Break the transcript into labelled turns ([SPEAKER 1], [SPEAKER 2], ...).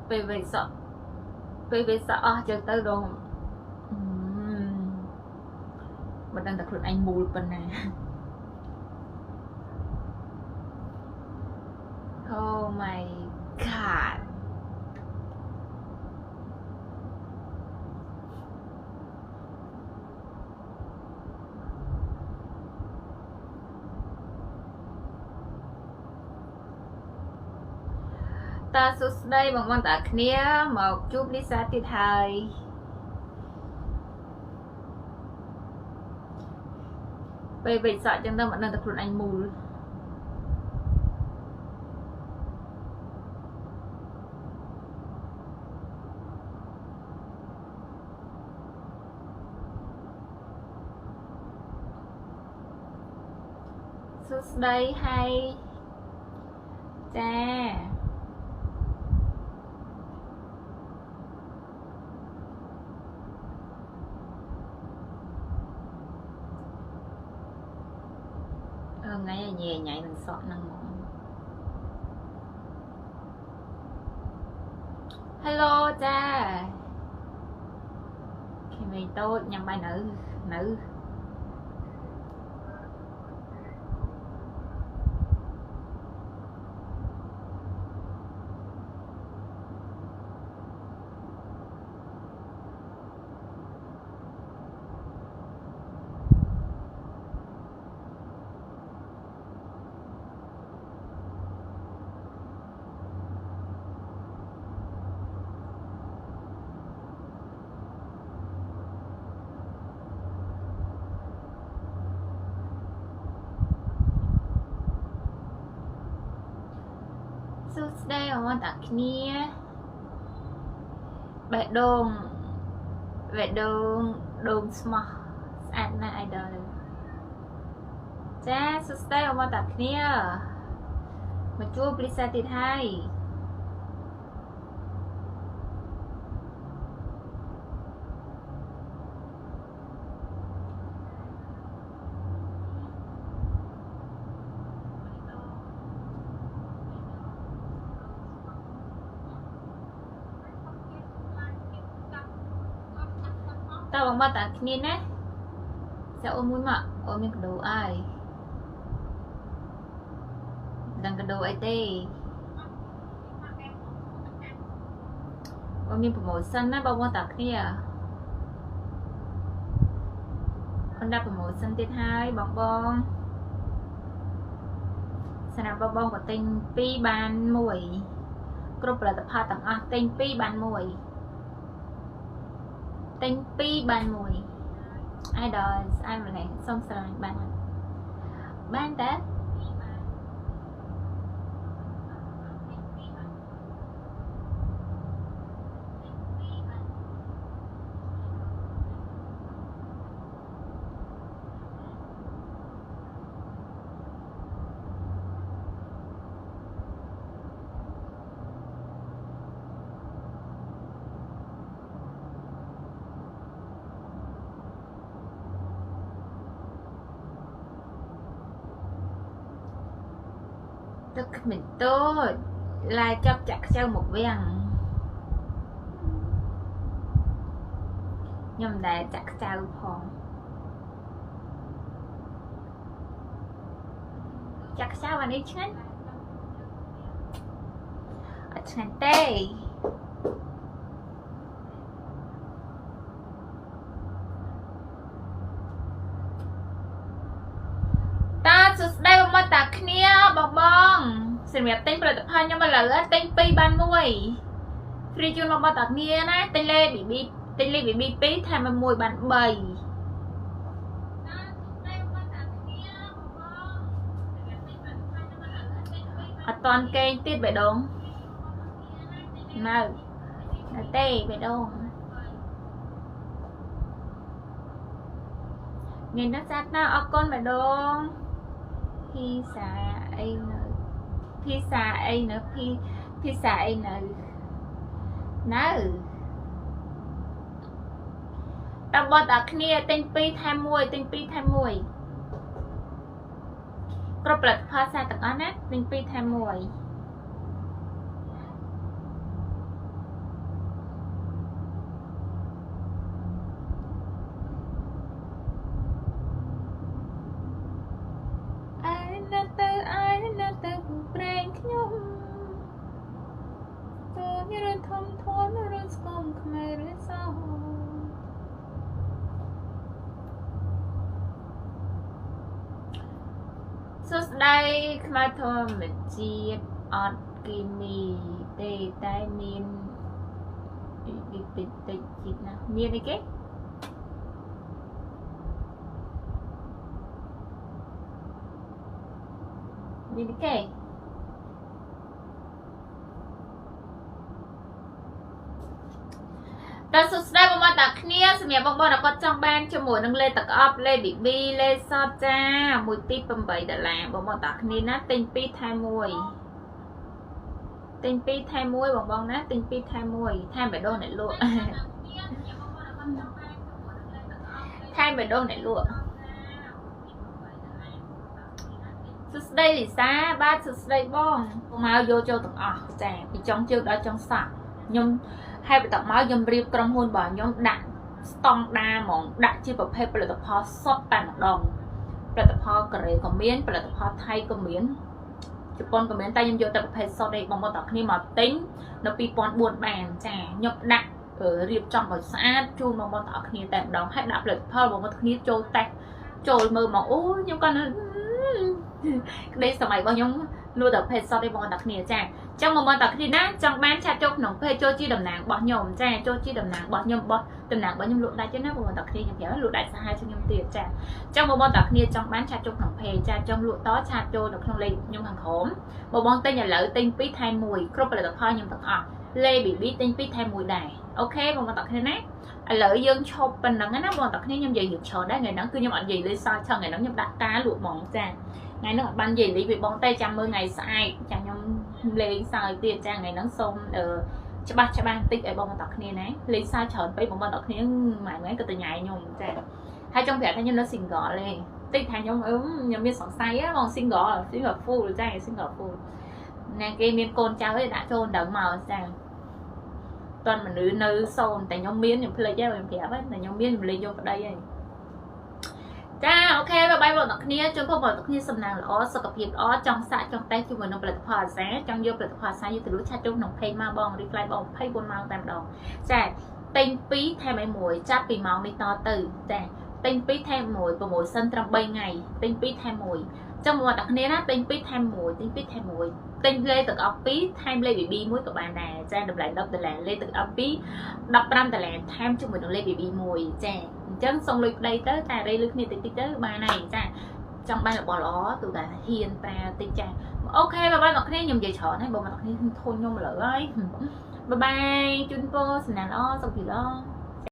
[SPEAKER 1] ពេលវេសក់អស់ចឹងទៅដងមិនដឹងតែខ្លួនឯងមូលប៉ុណ្ណា Oh my god តាសួស្ដីបងប្អូនតាគ្នាមកជួបលីសាទៀតហើយពេលវេសក់ចឹងទៅមិនដឹងតែខ្លួនឯងមូលសួស្ដីហើយចាថ្ងៃញ៉ៃនឹងសក់ហ្នឹងហ្មង Hello ចាគេមិនតូចញ៉ាំបាយនៅ សួស្ដីបងប្អូនតាគ្នាបេះដូងដូងស្មោះស្អាតណាស់ idol ចាសួស្ដីបងប្អូនតាគ្នាមកជួបលីសាទៀតហើយតើបងប្អូនតាគ្នាណាចាអូនមួយមកអូនមានកដោអើយដឹងកដោអីទេអូនមានប្រូម៉ូសិនណាបងប្អូនតាគ្នាអូនដាក់ប្រូម៉ូសិនទៀតហើយបងសម្រាប់បងក៏ទិញ2បាន1គ្រប់ផលិតផលទាំងអស់ទិញ2បាន1ទិញ2បាន1 idol ស្អាតម្លេះសុំស្រឡាញ់បានតើទឹកមិនតូចឡាយចាប់ចាក់ខ្ចៅមកវាំងខ្ញុំដែរចាក់ខ្ចៅផងចាក់ខ្ចៅអានេះឆ្ងាញ់អត់ឆ្ងាញ់ទេសួស្ដីបងប្អូនតាគ្នាបងសម្រាប់ទិញផលិតផលខ្ញុំឥឡូវទិញ2បាន1 free ជូនបងប្អូនតាគ្នាណាទិញលេ BB 2ថែម1បាន3អត់តាន់គេងទៀតបេះដូងនៅទេបេះដូងញ៉ាំណាស់ចាត់ណាអរគុណបេះដូងភាសាអីនៅភាសាអីនៅតើបងតាគ្នាទិញ2ថែម1គ្រប់ផលិតផលសាទាំងអស់ណាទិញ2ថែម1 មធនឬស្គមខ្មែរឬសោសួស្ដីខ្មែរធម្មជាតិអត់គីមីទេតែមានតិចជាតិណាមានអីគេមានគេដល់សួស្ដីបងប្អូនតាគ្នាសម្រាប់បងប្អូនដែលគាត់ចង់បានជាមួយនឹងលេខទឹកអប់លេខ BB លេខសតចា128ដុល្លារបងប្អូនតាគ្នាណាទិញ2ថែម1ទិញ2ថែម1បងបងណាទិញ2ថែម1ថែមបេះដូងអ្នកលក់ថែមបេះដូងអ្នកលក់សួស្ដីលីសាបាទសួស្ដីបងមកយកចូលទាំងអស់ចាពីចុងជើងដល់ចុងសក់ខ្ញុំហើយបន្តមកខ្ញុំរៀបក្រុមហ៊ុនរបស់ខ្ញុំដាក់ស្តង់ដារហ្មងដាក់ជាប្រភេទផលិតផលសុទ្ធតែម្ដងផលិតផលកូរ៉េក៏មានផលិតផលថៃក៏មានជប៉ុនក៏មានតែខ្ញុំយកតែប្រភេទសុទ្ធឯងបងប្អូនទាំងគ្នាមកទិញនៅ2004បានចាខ្ញុំដាក់រៀបចំឲ្យស្អាតជូនបងប្អូនទាំងគ្នាតែម្ដងហើយដាក់ផលិតផលបងប្អូនគ្នាចូលតេស្តចូលមើលមកអូខ្ញុំគាត់ក្តីសម័យរបស់ខ្ញុំលួចតែភេទសតឯបងប្អូនទាំងគ្នាចាចឹងបងប្អូនទាំងគ្នាណាចង់បានឆាតចូលក្នុងเพจចូលជាតំណាងរបស់ខ្ញុំចាចូលជាតំណាងរបស់ខ្ញុំតំណាងរបស់ខ្ញុំលក់ដាច់ទេណាបងប្អូនទាំងគ្នាខ្ញុំប្រាប់លក់ដាច់សាហាវជាងខ្ញុំទៀតចាចឹងបងប្អូនទាំងគ្នាចង់បានឆាតចូលក្នុងเพจចាចង់លក់តឆាតចូលនៅក្នុងលេខខ្ញុំខាងក្រោមបងប្អូនទិញឥឡូវទិញ2ថែម1គ្រប់ផលិតផលខ្ញុំទាំងអស់លេខ BB ទិញ2ថែម1ដែរអូខេបងប្អូនទាំងគ្នាណាឥឡូវយើងឈប់ប៉ុណ្ណឹងណាបងប្អូនទាំងគ្នាខ្ញុំនិយាយរឿងច្រើនដែរថ្ងៃហ្នឹងគឺខ្ញុំអត់និយាយលេខសល់ឆឹងថ្ងៃហ្នឹងខ្ញុំដាក់ការលក់ហ្មងចាថ្ងៃហ្នឹងអត់បាននិយាយលេខពីបងតែចាំមើលថ្ងៃស្អែកចាខ្ញុំលេងសើចទៀតចាថ្ងៃហ្នឹងសូមច្បាស់បន្តិចឲ្យបងប្អូនទាំងគ្នាណាលេងសើចច្រើនពេកបងប្អូនទាំងគ្នាម៉ែក៏ទៅញ៉ៃខ្ញុំចាហើយចង់ប្រាប់ថាខ្ញុំនៅ single ទេតិចថាខ្ញុំខ្ញុំមានសង្ស័យបង single full ចា single full ណាគេមានកូនចៅឯដាក់ចូលដល់មកចាតន់មនុស្សនៅសូនតែខ្ញុំមានខ្ញុំភ្លេចហើយខ្ញុំប្រាប់តែខ្ញុំមានខ្ញុំលេងយកប្តីហើយចាអូខេបាយបងប្អូនគ្នាជូនបងប្អូនគ្នាសំណាងល្អសុខភាពល្អចង់សាកចង់តេស្តជាមួយនឹងផលិតផលអាសាចង់យកផលិតផលអាសាយកទៅលក់ឆាត់ចូលក្នុងเพจមកបងរីផ្លាយបង24ម៉ោងតែម្ដងចាទិញ2ថែម1ចាប់ពីម៉ោងនេះតទៅចាទិញ2ថែម1 promotion ត្រឹម3ថ្ងៃទិញ2ថែម1ចឹងបងប្អូនគ្នាណាទិញ2ថែម1ទិញ2ថែម1ទិញលេខទឹកអប់2ថែមលេខ BB 1ក៏បានដែរចាតម្លៃ10ដុល្លារលេខទឹកអប់2 15ដុល្លារថែមជាមួយនឹងលេខ BB 1ចាអញ្ចឹងសុំលុយប្តីទៅតែរេលុយគ្នាតិចទៅបានហើយចាចង់បានរបស់ល្អទូតែហ៊ានប្រើតិចចាអូខេបងប្អូនគ្នាខ្ញុំនិយាយច្រើនហើយបងប្អូនគ្នាធុញខ្ញុំឥឡូវហើយបាយបាយជូនពរសំណាងល្អសុខភាពល្អ